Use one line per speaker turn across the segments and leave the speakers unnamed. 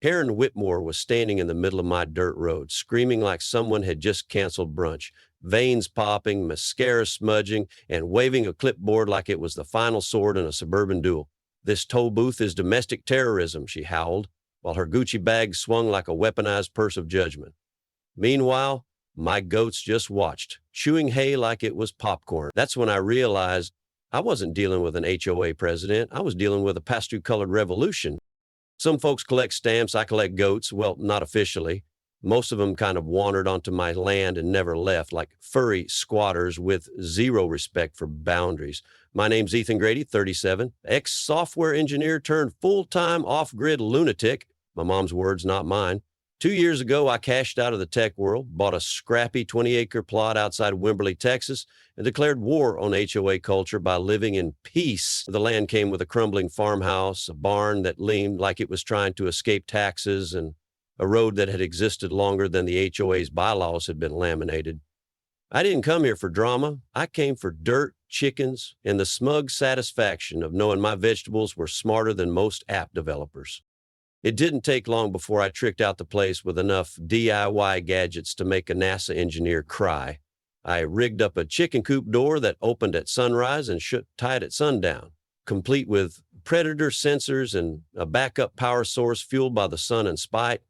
Karen Whitmore was standing in the middle of my dirt road, screaming like someone had just canceled brunch, veins popping, mascara smudging, and waving a clipboard like it was the final sword in a suburban duel. "This toll booth is domestic terrorism," she howled, while her Gucci bag swung like a weaponized purse of judgment. Meanwhile, my goats just watched, chewing hay like it was popcorn. That's when I realized I wasn't dealing with an HOA president. I was dealing with a pastel-colored revolution. Some folks collect stamps. I collect goats. Well, not officially. Most of them kind of wandered onto my land and never left, like furry squatters with zero respect for boundaries. My name's Ethan Grady, 37, ex-software engineer turned full-time off-grid lunatic. My mom's words, not mine. 2 years ago, I cashed out of the tech world, bought a scrappy 20-acre plot outside Wimberley, Texas, and declared war on HOA culture by living in peace. The land came with a crumbling farmhouse, a barn that leaned like it was trying to escape taxes, and a road that had existed longer than the HOA's bylaws had been laminated. I didn't come here for drama. I came for dirt, chickens, and the smug satisfaction of knowing my vegetables were smarter than most app developers. It didn't take long before I tricked out the place with enough DIY gadgets to make a NASA engineer cry. I rigged up a chicken coop door that opened at sunrise and shut tight at sundown, complete with predator sensors and a backup power source fueled by the sun and spite.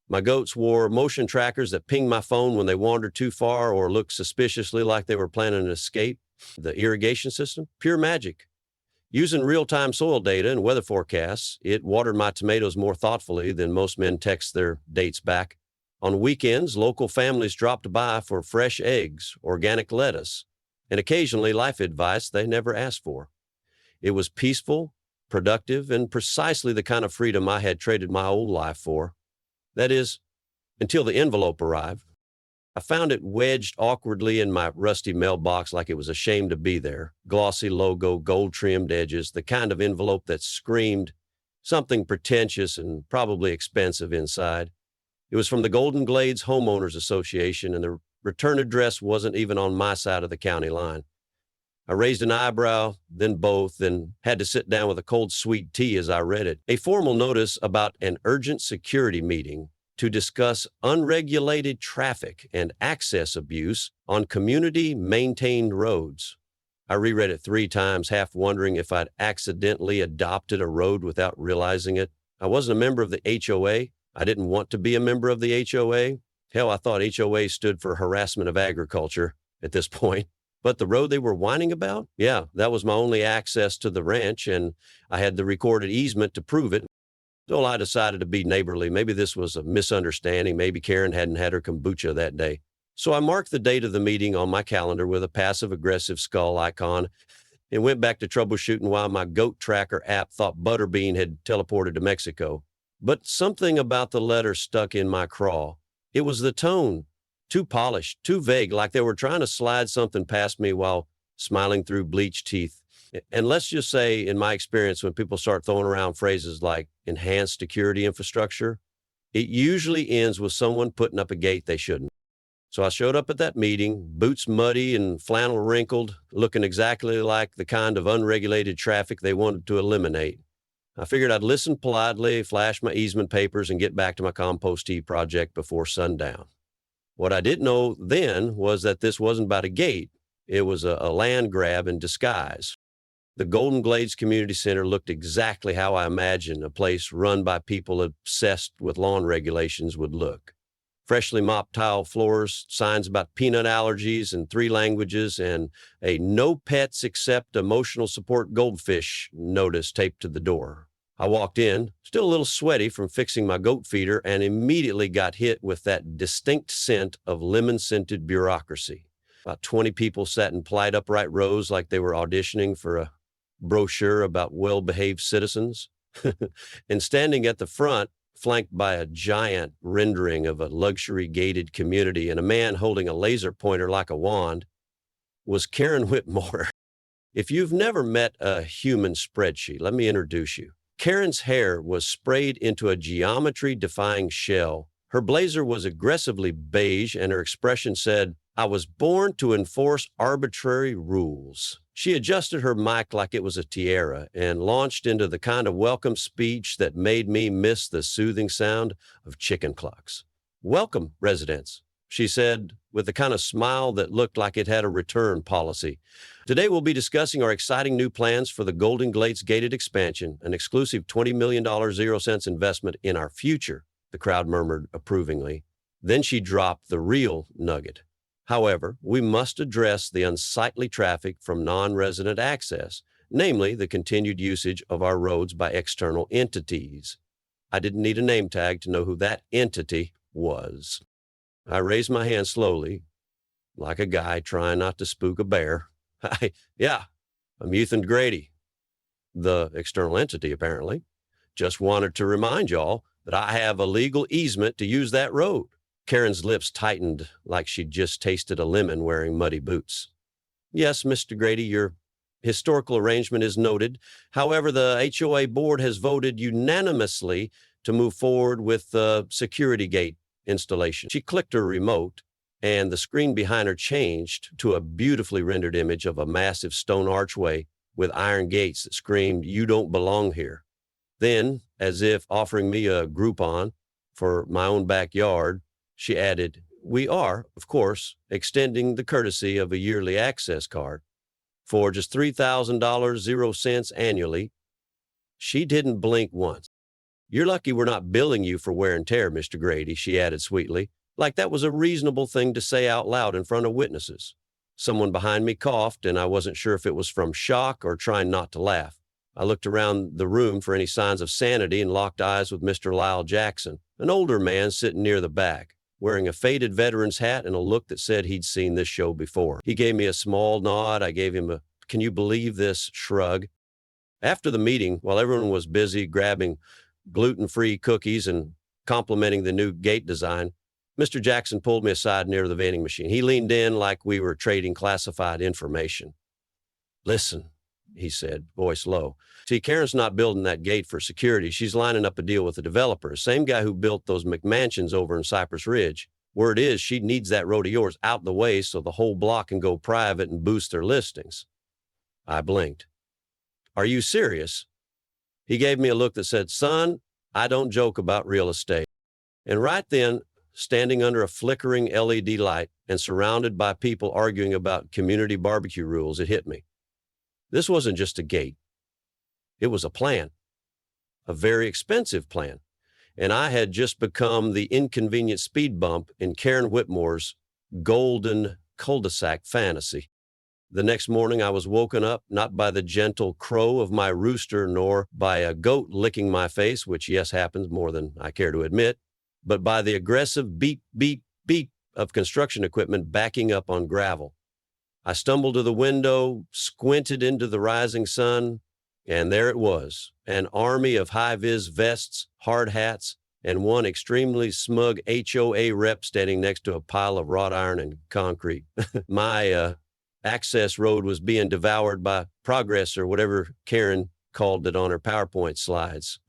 My goats wore motion trackers that pinged my phone when they wandered too far or looked suspiciously like they were planning an escape. The irrigation system, pure magic. Using real-time soil data and weather forecasts, it watered my tomatoes more thoughtfully than most men text their dates back. On weekends, local families dropped by for fresh eggs, organic lettuce, and occasionally life advice they never asked for. It was peaceful, productive, and precisely the kind of freedom I had traded my old life for. That is, until the envelope arrived. I found it wedged awkwardly in my rusty mailbox like it was ashamed to be there. Glossy logo, gold-trimmed edges, the kind of envelope that screamed something pretentious and probably expensive inside. It was from the Golden Glades Homeowners Association, and the return address wasn't even on my side of the county line. I raised an eyebrow, then both, then had to sit down with a cold sweet tea as I read it. A formal notice about an urgent security meeting to discuss unregulated traffic and access abuse on community-maintained roads. I reread it 3 times, half wondering if I'd accidentally adopted a road without realizing it. I wasn't a member of the HOA. I didn't want to be a member of the HOA. Hell, I thought HOA stood for harassment of agriculture at this point. But the road they were whining about? Yeah, that was my only access to the ranch, and I had the recorded easement to prove it. So I decided to be neighborly. Maybe this was a misunderstanding. Maybe Karen hadn't had her kombucha that day. So I marked the date of the meeting on my calendar with a passive-aggressive skull icon and went back to troubleshooting while my goat tracker app thought Butterbean had teleported to Mexico. But something about the letter stuck in my craw. It was the tone. Too polished, too vague, like they were trying to slide something past me while smiling through bleached teeth. And let's just say, in my experience, when people start throwing around phrases like enhanced security infrastructure, it usually ends with someone putting up a gate they shouldn't. So I showed up at that meeting, boots muddy and flannel wrinkled, looking exactly like the kind of unregulated traffic they wanted to eliminate. I figured I'd listen politely, flash my easement papers, and get back to my compost tea project before sundown. What I didn't know then was that this wasn't about a gate. It was a land grab in disguise. The Golden Glades Community Center looked exactly how I imagined a place run by people obsessed with lawn regulations would look. Freshly mopped tile floors, signs about peanut allergies in 3 languages, and a no pets except emotional support goldfish notice taped to the door. I walked in, still a little sweaty from fixing my goat feeder, and immediately got hit with that distinct scent of lemon-scented bureaucracy. About 20 people sat in polite upright rows like they were auditioning for a brochure about well-behaved citizens. And standing at the front, flanked by a giant rendering of a luxury gated community and a man holding a laser pointer like a wand, was Karen Whitmore. If you've never met a human spreadsheet, let me introduce you. Karen's hair was sprayed into a geometry-defying shell. Her blazer was aggressively beige, and her expression said, I was born to enforce arbitrary rules. She adjusted her mic like it was a tiara and launched into the kind of welcome speech that made me miss the soothing sound of chicken clocks. Welcome, residents, she said with the kind of smile that looked like it had a return policy. Today we'll be discussing our exciting new plans for the Golden Gates gated expansion, an exclusive $20 million 0 cents investment in our future, the crowd murmured approvingly. Then she dropped the real nugget. However, we must address the unsightly traffic from non-resident access, namely the continued usage of our roads by external entities. I didn't need a name tag to know who that entity was. I raised my hand slowly, like a guy trying not to spook a bear. Yeah, I'm Ethan Grady, the external entity, apparently. Just wanted to remind y'all that I have a legal easement to use that road. Karen's lips tightened like she'd just tasted a lemon wearing muddy boots. Yes, Mr. Grady, your historical arrangement is noted. However, the HOA board has voted unanimously to move forward with the security gate installation. She clicked her remote, and the screen behind her changed to a beautifully rendered image of a massive stone archway with iron gates that screamed, "You don't belong here." Then, as if offering me a Groupon for my own backyard, she added, "We are, of course, extending the courtesy of a yearly access card for just $3,000 0 cents annually." She didn't blink once. "You're lucky we're not billing you for wear and tear, Mr. Grady," she added sweetly, like that was a reasonable thing to say out loud in front of witnesses. Someone behind me coughed, and I wasn't sure if it was from shock or trying not to laugh. I looked around the room for any signs of sanity and locked eyes with Mr. Lyle Jackson, an older man sitting near the back, wearing a faded veteran's hat and a look that said he'd seen this show before. He gave me a small nod. I gave him a "can you believe this" shrug. After the meeting, while everyone was busy grabbing gluten-free cookies and complimenting the new gate design, Mr. Jackson pulled me aside near the vending machine. He leaned in like we were trading classified information. "Listen," he said, voice low. "See, Karen's not building that gate for security. She's lining up a deal with the developer, same guy who built those McMansions over in Cypress Ridge. Word is she needs that road of yours out the way so the whole block can go private and boost their listings." I blinked. "Are you serious?" He gave me a look that said, "Son, I don't joke about real estate." And right then, standing under a flickering LED light and surrounded by people arguing about community barbecue rules, it hit me. This wasn't just a gate. It was a plan, a very expensive plan. And I had just become the inconvenient speed bump in Karen Whitmore's golden cul-de-sac fantasy. The next morning, I was woken up not by the gentle crow of my rooster nor by a goat licking my face, which, yes, happens more than I care to admit, but by the aggressive beep, beep, beep of construction equipment backing up on gravel. I stumbled to the window, squinted into the rising sun, and there it was, an army of high-vis vests, hard hats, and one extremely smug HOA rep standing next to a pile of wrought iron and concrete. My access road was being devoured by progress, or whatever Karen called it on her PowerPoint slides.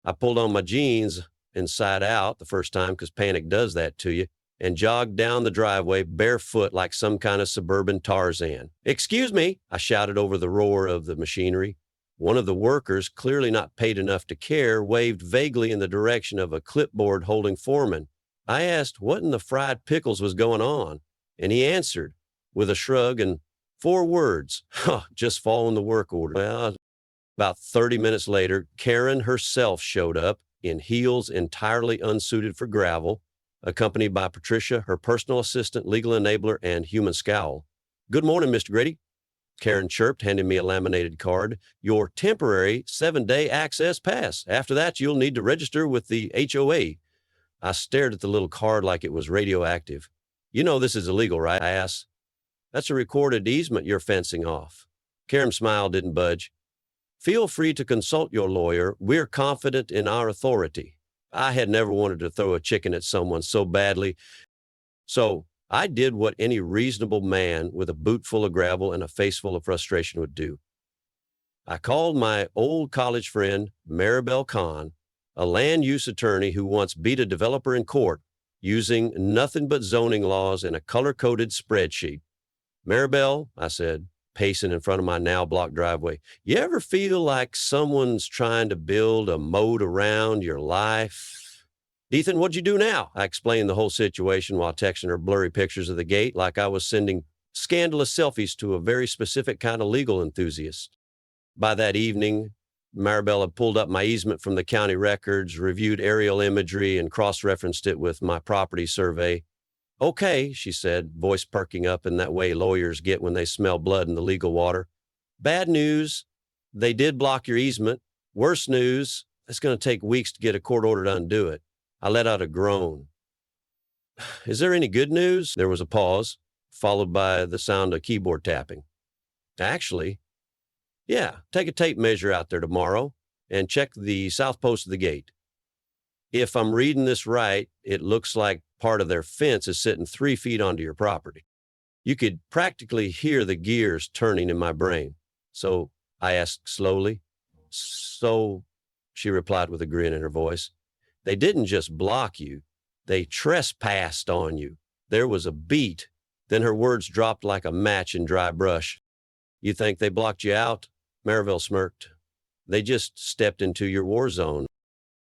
I pulled on my jeans inside out the first time, because panic does that to you, and jogged down the driveway barefoot like some kind of suburban Tarzan. "Excuse me," I shouted over the roar of the machinery. One of the workers, clearly not paid enough to care, waved vaguely in the direction of a clipboard holding foreman. I asked what in the fried pickles was going on, and he answered with a shrug and 4 words, "Just following the work order." Well, about 30 minutes later, Karen herself showed up in heels entirely unsuited for gravel, accompanied by Patricia, her personal assistant, legal enabler, and human scowl. "Good morning, Mr. Grady," Karen chirped, handing me a laminated card. "Your temporary 7-day access pass. After that, you'll need to register with the HOA. I stared at the little card like it was radioactive. "You know this is illegal, right?" I asked. "That's a recorded easement you're fencing off." Karen's smile didn't budge. "Feel free to consult your lawyer. We're confident in our authority." I had never wanted to throw a chicken at someone so badly, so I did what any reasonable man with a boot full of gravel and a face full of frustration would do. I called my old college friend, Marbel Khan, a land use attorney who once beat a developer in court using nothing but zoning laws and a color-coded spreadsheet. Maribel, I said, pacing in front of my now blocked driveway, you ever feel like someone's trying to build a moat around your life? Ethan, what'd you do now? I explained the whole situation while texting her blurry pictures of the gate like I was sending scandalous selfies to a very specific kind of legal enthusiast. By that evening, Maribel had pulled up my easement from the county records, reviewed aerial imagery, and cross-referenced it with my property survey. Okay, she said, voice perking up in that way lawyers get when they smell blood in the legal water. Bad news, they did block your easement. Worse news, it's going to take weeks to get a court order to undo it. I let out a groan. Is there any good news? There was a pause, followed by the sound of keyboard tapping. Actually, yeah, take a tape measure out there tomorrow and check the south post of the gate. If I'm reading this right, it looks like part of their fence is sitting 3 feet onto your property. You could practically hear the gears turning in my brain. So I asked slowly. So, she replied with a grin in her voice, they didn't just block you, they trespassed on you. There was a beat. Then her words dropped like a match in dry brush. You think they blocked you out? Maribel smirked. They just stepped into your war zone.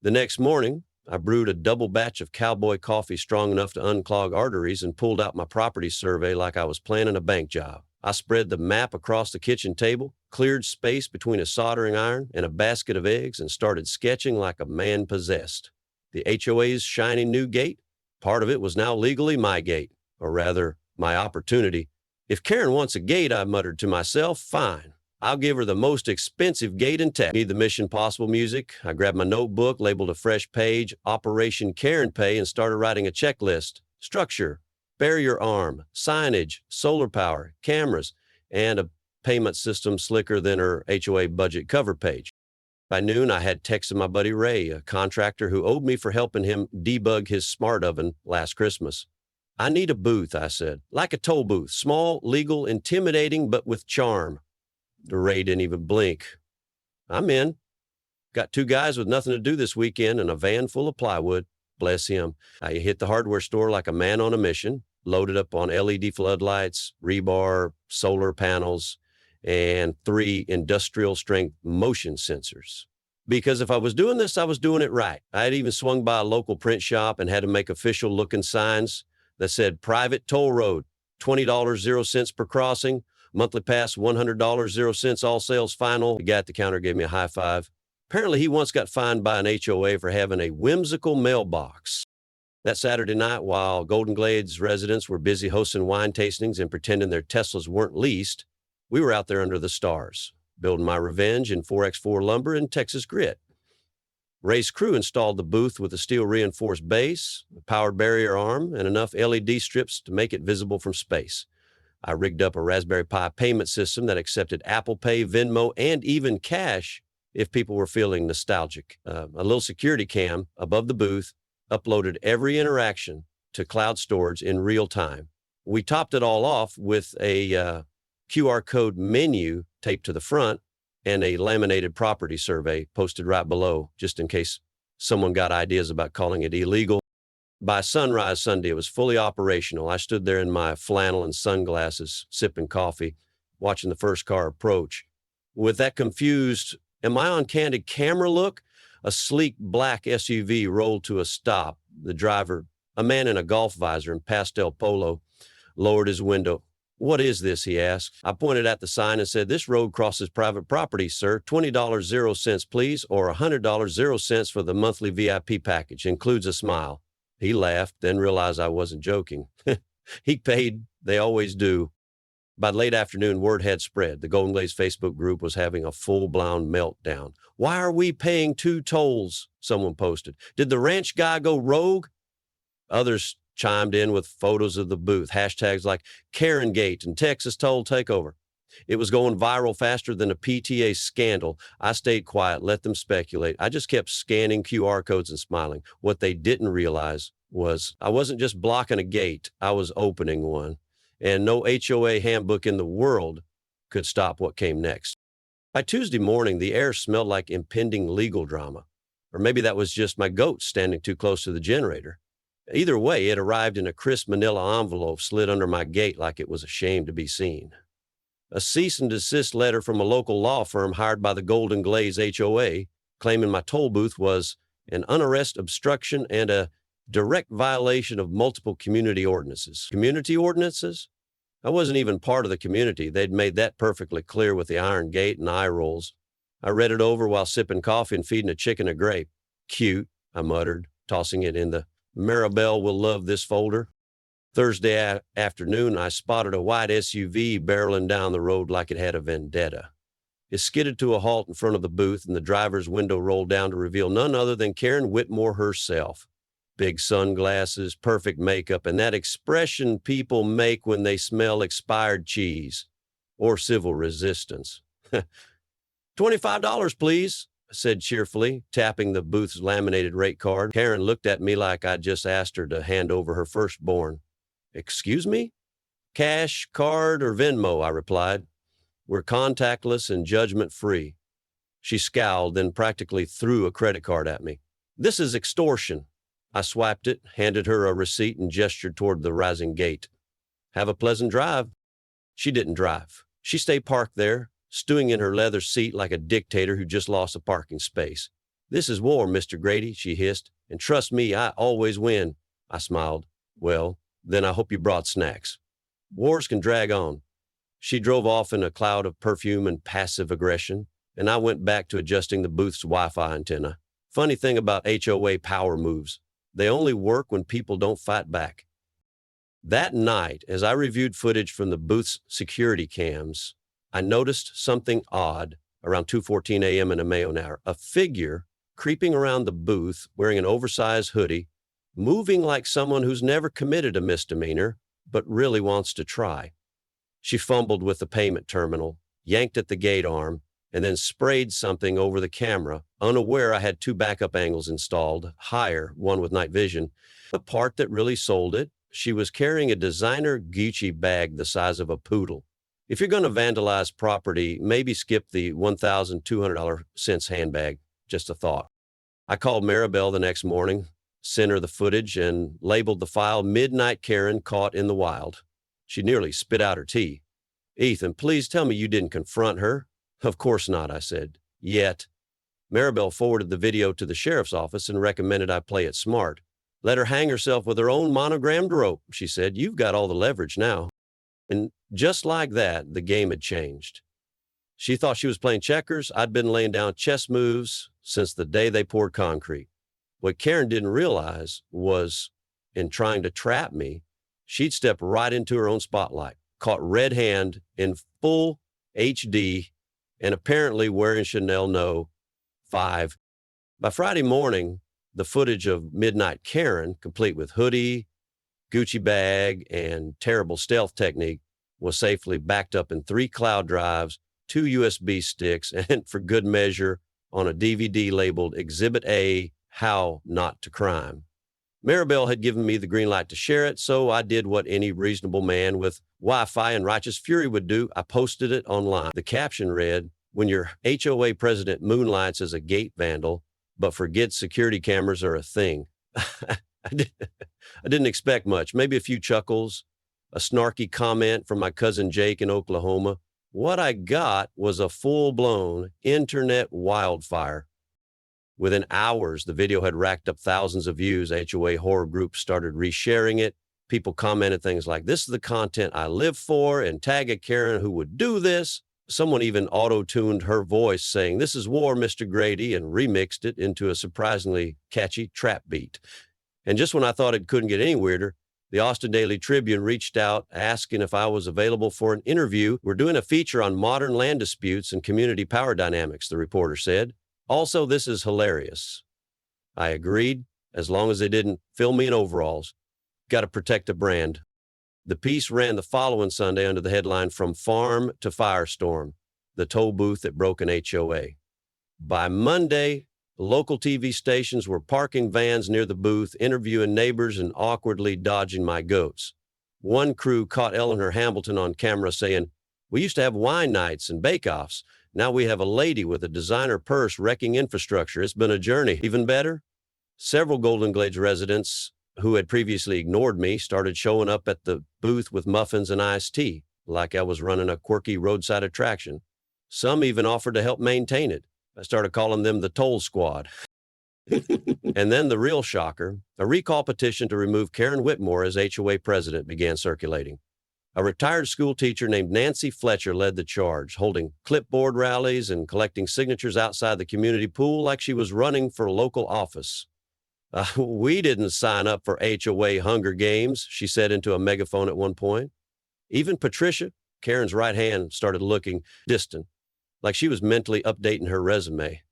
The next morning, I brewed a double batch of cowboy coffee strong enough to unclog arteries and pulled out my property survey like I was planning a bank job. I spread the map across the kitchen table, cleared space between a soldering iron and a basket of eggs, and started sketching like a man possessed. The HOA's shiny new gate, part of it was now legally my gate, or rather, my opportunity. If Karen wants a gate, I muttered to myself, fine. I'll give her the most expensive gate in town. Need the Mission Possible music. I grabbed my notebook, labeled a fresh page, Operation Karen Pay, and started writing a checklist. Structure, barrier arm, signage, solar power, cameras, and a payment system slicker than her HOA budget cover page. By noon, I had texted my buddy Ray, a contractor who owed me for helping him debug his smart oven last Christmas. I need a booth, I said, like a toll booth, small, legal, intimidating, but with charm. Ray didn't even blink. I'm in. Got 2 guys with nothing to do this weekend and a van full of plywood. Bless him. I hit the hardware store like a man on a mission, loaded up on LED floodlights, rebar, solar panels, and 3 industrial-strength motion sensors. Because if I was doing this, I was doing it right. I had even swung by a local print shop and had to make official-looking signs that said, private toll road, $20 0 cents per crossing, monthly pass, $100 0 cents, all sales final. The guy at the counter gave me a high five. Apparently, he once got fined by an HOA for having a whimsical mailbox. That Saturday night, while Golden Glades residents were busy hosting wine tastings and pretending their Teslas weren't leased, we were out there under the stars, building my revenge in 4x4 lumber and Texas grit. Ray's crew installed the booth with a steel-reinforced base, a powered barrier arm, and enough LED strips to make it visible from space. I rigged up a Raspberry Pi payment system that accepted Apple Pay, Venmo, and even cash if people were feeling nostalgic. A little security cam above the booth uploaded every interaction to cloud storage in real time. We topped it all off with a QR code menu taped to the front and a laminated property survey posted right below, just in case someone got ideas about calling it illegal. By sunrise Sunday, it was fully operational. I stood there in my flannel and sunglasses, sipping coffee, watching the first car approach. With that confused, am I on candid camera look, a sleek black SUV rolled to a stop. The driver, a man in a golf visor and pastel polo, lowered his window. What is this? He asked. I pointed at the sign and said, this road crosses private property, sir. $20 0 cents, please, or $100 0 cents for the monthly VIP package. Includes a smile. He laughed, then realized I wasn't joking. He paid. They always do. By late afternoon, word had spread. The Golden Glades Facebook group was having a full-blown meltdown. Why are we paying 2 tolls? Someone posted. Did the ranch guy go rogue? Others chimed in with photos of the booth, hashtags like Karen Gate and Texas Toll Takeover. It was going viral faster than a PTA scandal. I stayed quiet, let them speculate. I just kept scanning QR codes and smiling. What they didn't realize was I wasn't just blocking a gate, I was opening one. And no HOA handbook in the world could stop what came next. By Tuesday morning, the air smelled like impending legal drama. Or maybe that was just my goat standing too close to the generator. Either way, it arrived in a crisp manila envelope slid under my gate like it was ashamed to be seen. A cease and desist letter from a local law firm hired by the Golden Glaze HOA, claiming my toll booth was an unarrest obstruction and a direct violation of multiple community ordinances. Community ordinances? I wasn't even part of the community. They'd made that perfectly clear with the iron gate and eye rolls. I read it over while sipping coffee and feeding a chicken a grape. Cute, I muttered, tossing it in the Maribel will love this folder. Thursday afternoon, I spotted a white SUV barreling down the road like it had a vendetta. It skidded to a halt in front of the booth, and the driver's window rolled down to reveal none other than Karen Whitmore herself. Big sunglasses, perfect makeup, and that expression people make when they smell expired cheese or civil resistance. $25, please, I said cheerfully, tapping the booth's laminated rate card. Karen looked at me like I'd just asked her to hand over her firstborn. Excuse me? Cash, card, or Venmo, I replied. We're contactless and judgment-free. She scowled, then practically threw a credit card at me. This is extortion. I swiped it, handed her a receipt, and gestured toward the rising gate. Have a pleasant drive. She didn't drive. She stayed parked there, stewing in her leather seat like a dictator who just lost a parking space. This is war, Mr. Grady, she hissed, and trust me, I always win. I smiled. Well, then I hope you brought snacks. Wars can drag on. She drove off in a cloud of perfume and passive aggression, and I went back to adjusting the booth's Wi-Fi antenna. Funny thing about HOA power moves. They only work when people don't fight back. That night, as I reviewed footage from the booth's security cams, I noticed something odd around 2:14 a.m. in a Mayo hour. A figure creeping around the booth wearing an oversized hoodie, moving like someone who's never committed a misdemeanor, but really wants to try. She fumbled with the payment terminal, yanked at the gate arm, and then sprayed something over the camera, unaware I had two backup angles installed, higher, one with night vision. The part that really sold it, she was carrying a designer Gucci bag the size of a poodle. If you're going to vandalize property, maybe skip the $1,200 handbag. Just a thought. I called Maribel the next morning, sent her the footage, and labeled the file Midnight Karen Caught in the Wild. She nearly spit out her tea. Ethan, please tell me you didn't confront her. Of course not, I said. Yet. Maribel forwarded the video to the sheriff's office and recommended I play it smart. Let her hang herself with her own monogrammed rope, she said. You've got all the leverage now. And just like that, the game had changed. She thought she was playing checkers. I'd been laying down chess moves since the day they poured concrete. What Karen didn't realize was, in trying to trap me, she'd stepped right into her own spotlight, caught red hand in full HD, and apparently wearing Chanel No. 5. By Friday morning, the footage of Midnight Karen, complete with hoodie, Gucci bag, and terrible stealth technique, was safely backed up in 3 cloud drives, 2 USB sticks, and for good measure, on a DVD labeled Exhibit A, How Not to Crime. Maribel had given me the green light to share it, so I did what any reasonable man with Wi-Fi and righteous fury would do. I posted it online. The caption read, when your HOA president moonlights as a gate vandal, but forgets security cameras are a thing. I didn't expect much, maybe a few chuckles, a snarky comment from my cousin Jake in Oklahoma. What I got was a full-blown internet wildfire. Within hours, the video had racked up thousands of views. HOA horror groups started resharing it. People commented things like, this is the content I live for, and tag a Karen who would do this. Someone even auto-tuned her voice saying, this is war, Mr. Grady, and remixed it into a surprisingly catchy trap beat. And just when I thought it couldn't get any weirder, the Austin Daily Tribune reached out asking if I was available for an interview. We're doing a feature on modern land disputes and community power dynamics, the reporter said. Also, this is hilarious. I agreed, as long as they didn't fill me in overalls. Got to protect the brand. The piece ran the following Sunday under the headline, From Farm to Firestorm, the toll booth at broken HOA. By Monday, local TV stations were parking vans near the booth, interviewing neighbors and awkwardly dodging my goats. One crew caught Eleanor Hamilton on camera saying, we used to have wine nights and bake-offs. Now we have a lady with a designer purse wrecking infrastructure. It's been a journey. Even better, several Golden Glades residents who had previously ignored me started showing up at the booth with muffins and iced tea, like I was running a quirky roadside attraction. Some even offered to help maintain it. I started calling them the Toll Squad. And then the real shocker, a recall petition to remove Karen Whitmore as HOA president began circulating. A retired school teacher named Nancy Fletcher led the charge, holding clipboard rallies and collecting signatures outside the community pool like she was running for local office. We didn't sign up for HOA Hunger Games, she said into a megaphone at one point. Even Patricia, Karen's right hand, started looking distant, like she was mentally updating her resume.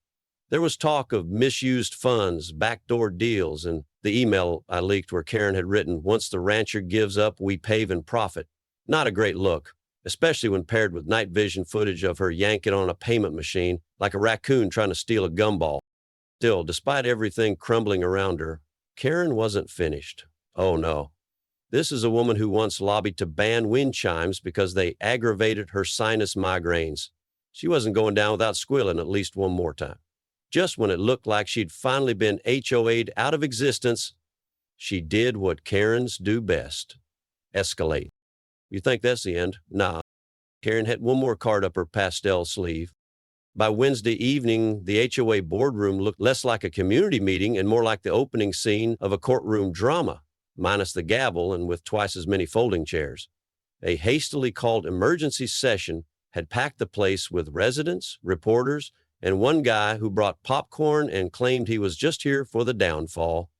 There was talk of misused funds, backdoor deals, and the email I leaked where Karen had written, "Once the rancher gives up, we pave and profit." Not a great look, especially when paired with night vision footage of her yanking on a payment machine like a raccoon trying to steal a gumball. Still, despite everything crumbling around her, Karen wasn't finished. Oh no. This is a woman who once lobbied to ban wind chimes because they aggravated her sinus migraines. She wasn't going down without squealing at least one more time. Just when it looked like she'd finally been HOA'd out of existence, she did what Karens do best: escalate. You think that's the end? Nah. Karen had one more card up her pastel sleeve. By Wednesday evening, the HOA boardroom looked less like a community meeting and more like the opening scene of a courtroom drama, minus the gavel and with twice as many folding chairs. A hastily called emergency session had packed the place with residents, reporters, and one guy who brought popcorn and claimed he was just here for the downfall.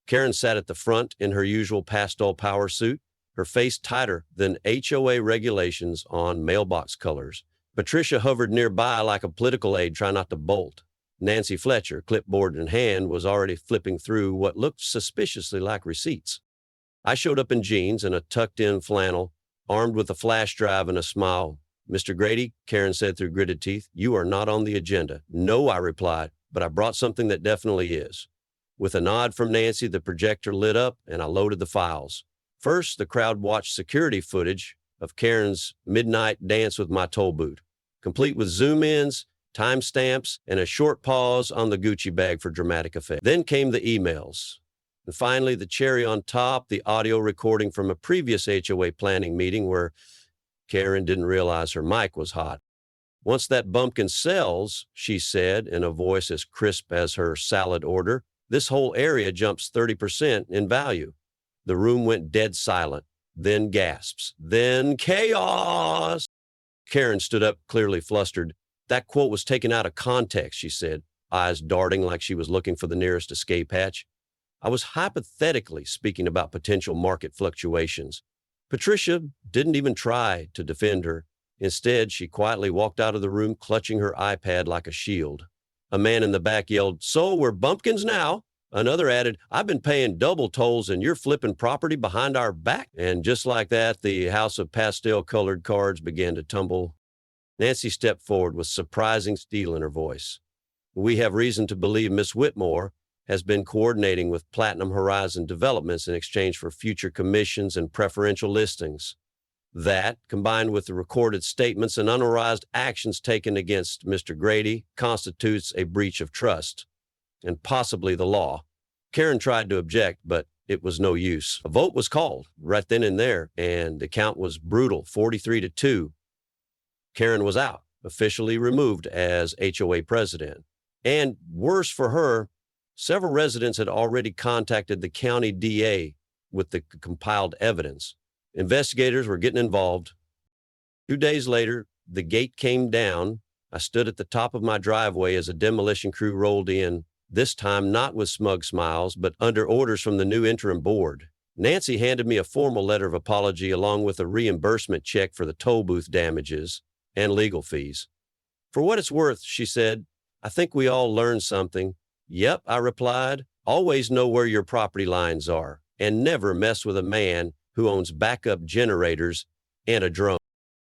Karen sat at the front in her usual pastel power suit, her face tighter than HOA regulations on mailbox colors. Patricia hovered nearby like a political aide trying not to bolt. Nancy Fletcher, clipboard in hand, was already flipping through what looked suspiciously like receipts. I showed up in jeans and a tucked-in flannel, armed with a flash drive and a smile. "Mr. Grady," Karen said through gritted teeth, "you are not on the agenda." "No," I replied, "but I brought something that definitely is." With a nod from Nancy, the projector lit up and I loaded the files. First, the crowd watched security footage of Karen's midnight dance with my toll booth, complete with zoom-ins, timestamps, and a short pause on the Gucci bag for dramatic effect. Then came the emails. And finally, the cherry on top, the audio recording from a previous HOA planning meeting where Karen didn't realize her mic was hot. "Once that bumpkin sells," she said in a voice as crisp as her salad order, "this whole area jumps 30% in value." The room went dead silent, then gasps, then chaos. Karen stood up, clearly flustered. "That quote was taken out of context," she said, eyes darting like she was looking for the nearest escape hatch. "I was hypothetically speaking about potential market fluctuations." Patricia didn't even try to defend her. Instead, she quietly walked out of the room, clutching her iPad like a shield. A man in the back yelled, "So we're bumpkins now?" Another added, "I've been paying double tolls and you're flipping property behind our back." And just like that, the house of pastel-colored cards began to tumble. Nancy stepped forward with surprising steel in her voice. "We have reason to believe Miss Whitmore has been coordinating with Platinum Horizon Developments in exchange for future commissions and preferential listings. That, combined with the recorded statements and unauthorized actions taken against Mr. Grady, constitutes a breach of trust, and possibly the law." Karen tried to object, but it was no use. A vote was called right then and there, and the count was brutal, 43-2. Karen was out, officially removed as HOA president. And worse for her, several residents had already contacted the county DA with the compiled evidence. Investigators were getting involved. 2 days later, the gate came down. I stood at the top of my driveway as a demolition crew rolled in, this time not with smug smiles, but under orders from the new interim board. Nancy handed me a formal letter of apology along with a reimbursement check for the toll booth damages and legal fees. "For what it's worth," she said, "I think we all learned something." "Yep," I replied, "always know where your property lines are, and never mess with a man who owns backup generators and a drone."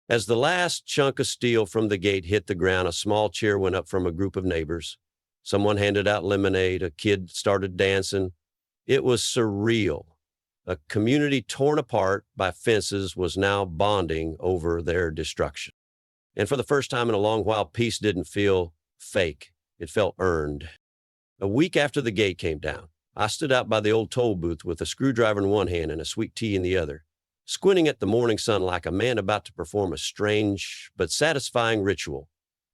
As the last chunk of steel from the gate hit the ground, a small cheer went up from a group of neighbors. Someone handed out lemonade. A kid started dancing. It was surreal. A community torn apart by fences was now bonding over their destruction. And for the first time in a long while, peace didn't feel fake. It felt earned. A week after the gate came down, I stood out by the old toll booth with a screwdriver in one hand and a sweet tea in the other, squinting at the morning sun like a man about to perform a strange but satisfying ritual.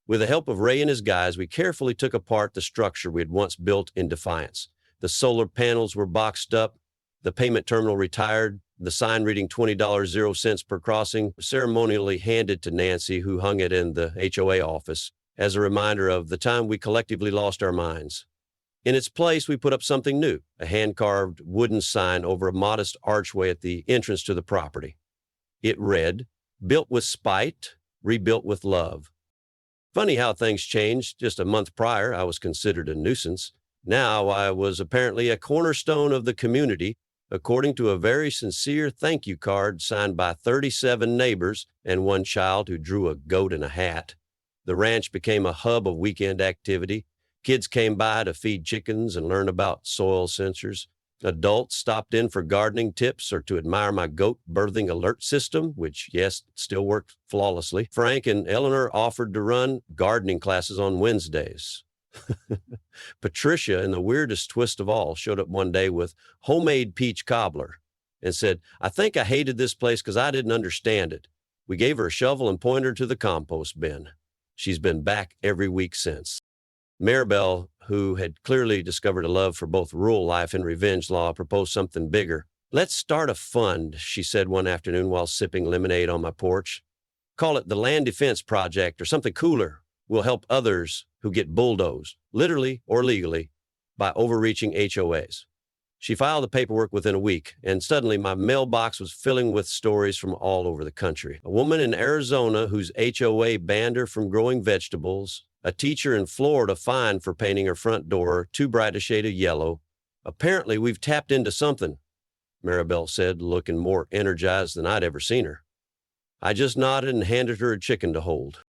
With the help of Ray and his guys, we carefully took apart the structure we had once built in defiance. The solar panels were boxed up, the payment terminal retired, the sign reading $20.00 per crossing ceremonially handed to Nancy, who hung it in the HOA office as a reminder of the time we collectively lost our minds. In its place, we put up something new, a hand-carved wooden sign over a modest archway at the entrance to the property. It read, "Built with spite, rebuilt with love." Funny how things changed. Just a month prior, I was considered a nuisance. Now I was apparently a cornerstone of the community, according to a very sincere thank you card signed by 37 neighbors and one child who drew a goat in a hat. The ranch became a hub of weekend activity. Kids came by to feed chickens and learn about soil sensors. Adults stopped in for gardening tips or to admire my goat birthing alert system, which, yes, still worked flawlessly. Frank and Eleanor offered to run gardening classes on Wednesdays. Patricia, in the weirdest twist of all, showed up one day with homemade peach cobbler and said, "I think I hated this place because I didn't understand it." We gave her a shovel and pointed her to the compost bin. She's been back every week since. Marbel, who had clearly discovered a love for both rural life and revenge law, proposed something bigger. "Let's start a fund," she said one afternoon while sipping lemonade on my porch. "Call it the Land Defense Project or something cooler. We'll help others who get bulldozed, literally or legally, by overreaching HOAs." She filed the paperwork within a week, and suddenly my mailbox was filling with stories from all over the country. A woman in Arizona whose HOA banned her from growing vegetables, a teacher in Florida fined for painting her front door too bright a shade of yellow. "Apparently, we've tapped into something," Marbel said, looking more energized than I'd ever seen her. I just nodded and handed her a chicken to hold.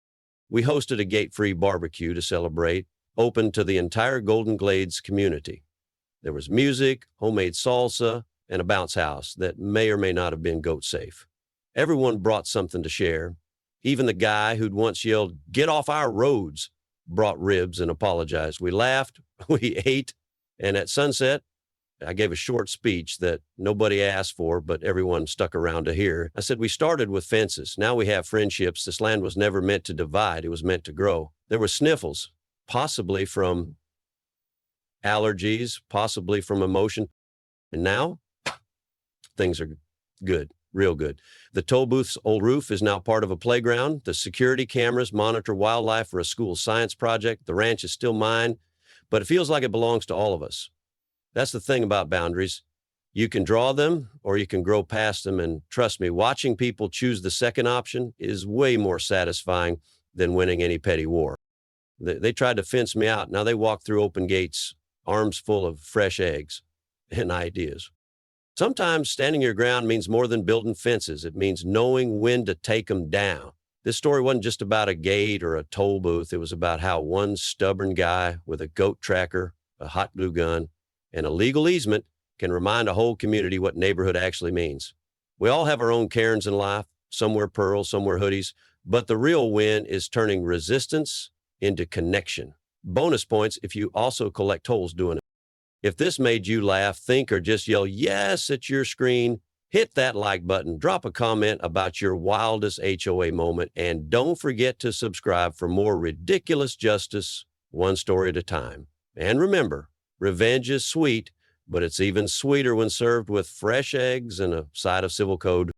We hosted a gate-free barbecue to celebrate, open to the entire Golden Glades community. There was music, homemade salsa, and a bounce house that may or may not have been goat safe. Everyone brought something to share. Even the guy who'd once yelled, "Get off our roads," brought ribs and apologized. We laughed, we ate, and at sunset, I gave a short speech that nobody asked for, but everyone stuck around to hear. I said, "We started with fences. Now we have friendships. This land was never meant to divide. It was meant to grow." There were sniffles, possibly from allergies, possibly from emotion. And now things are good, real good. The toll booth's old roof is now part of a playground. The security cameras monitor wildlife for a school science project. The ranch is still mine, but it feels like it belongs to all of us. That's the thing about boundaries. You can draw them or you can grow past them. And trust me, watching people choose the second option is way more satisfying than winning any petty war. They tried to fence me out. Now they walk through open gates, arms full of fresh eggs and ideas. Sometimes standing your ground means more than building fences. It means knowing when to take them down. This story wasn't just about a gate or a toll booth. It was about how one stubborn guy with a goat tracker, a hot glue gun, and a legal easement can remind a whole community what neighborhood actually means. We all have our own Karens in life. Some wear pearls, some wear hoodies. But the real win is turning resistance into connection. Bonus points if you also collect tolls doing it. If this made you laugh, think, or just yell yes at your screen, hit that like button, drop a comment about your wildest HOA moment, and don't forget to subscribe for more ridiculous justice, one story at a time. And remember, revenge is sweet, but it's even sweeter when served with fresh eggs and a side of civil code.